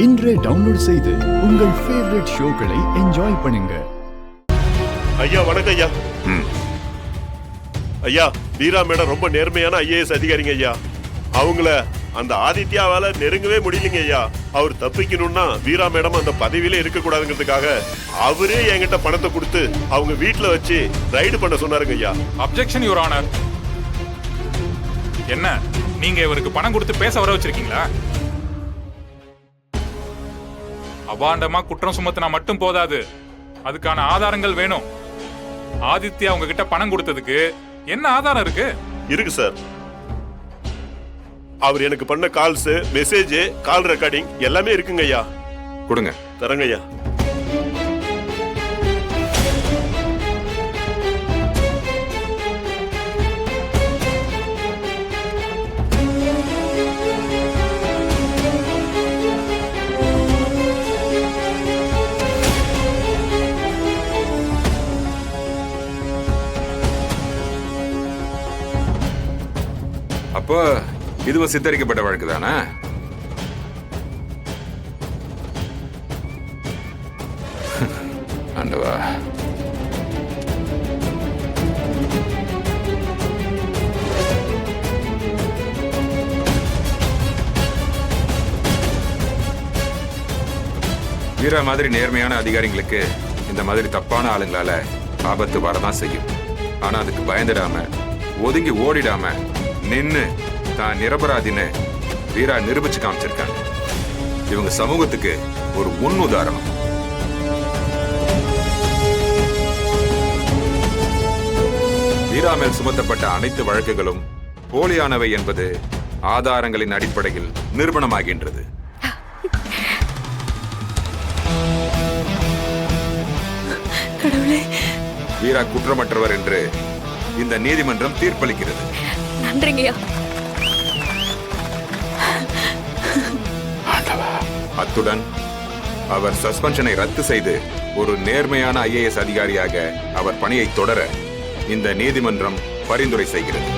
இன்றே டவுன்லோட் செய்து உங்கள் ஃபேவரட் ஷோக்களை என்ஜாய் பண்ணுங்க. ஐயா வணக்கம் ஐயா. ஐயா வீரா மேடம் ரொம்ப நேர்மையான ஐஏஎஸ் அதிகாரிங்க ஐயா. அவங்கள அந்த ஆதித்யாவால நெருங்கவே முடியலங்க ஐயா. அவர் தப்பிக்கணும்னா வீரா மேடம் அந்த பதவியில இருக்க கூடாதுங்கிறதுக்காக அவரே என்கிட்ட பணத்தை கொடுத்து அவங்க வீட்டுல வச்சு ரைடு பண்ண சொன்னாருங்க ஐயா. Objection your honour. என்ன நீங்க இவருக்கு பணம் கொடுத்து பேச வர வச்சிருக்கீங்களா? அபாண்டமா குற்றம் சுமத்தினா மட்டும் போதாது, அதுக்கான ஆதாரங்கள் வேணும். ஆதித்யா உங்ககிட்ட பணம் கொடுத்ததுக்கு என்ன ஆதாரம் இருக்கு? இருக்கு சார். அவர் எனக்கு பண்ண கால்ஸ், மெசேஜ், கால் ரெக்கார்டிங் எல்லாமே இருக்குங்க ஐயா. கொடுங்க. தரங்க ஐயா. அப்போ இதுவும் சித்தரிக்கப்பட்ட வழக்கு தானே? ஆண்டவா, வீரா மாதிரி நேர்மையான அதிகாரிகளுக்கு இந்த மாதிரி தப்பான ஆளுங்களால ஆபத்து வரதான் செய்யும். ஆனா அதுக்கு பயந்துடாம, ஒதுங்கி ஓடிடாம நின்னு தான் நிரபராதின்னு வீரா நிரூபிச்சு காமிச்சிருக்காங்க. இவங்க சமூகத்துக்கு ஒரு முன் உதாரணம். வீரா மேல் சுமத்தப்பட்ட அனைத்து வழக்குகளும் போலியானவை என்பது ஆதாரங்களின் அடிப்படையில் நிரூபணமாகின்றது. வீரா குற்றமற்றவர் என்று இந்த நீதிமன்றம் தீர்ப்பளிக்கிறது. நன்றிங்கய்யா. அத்துடன் அவர் சஸ்பென்ஷனை ரத்து செய்து ஒரு நேர்மையான ஐஏஎஸ் அதிகாரியாக அவர் பணியை தொடர இந்த நீதிமன்றம் பரிந்துரை செய்கிறது.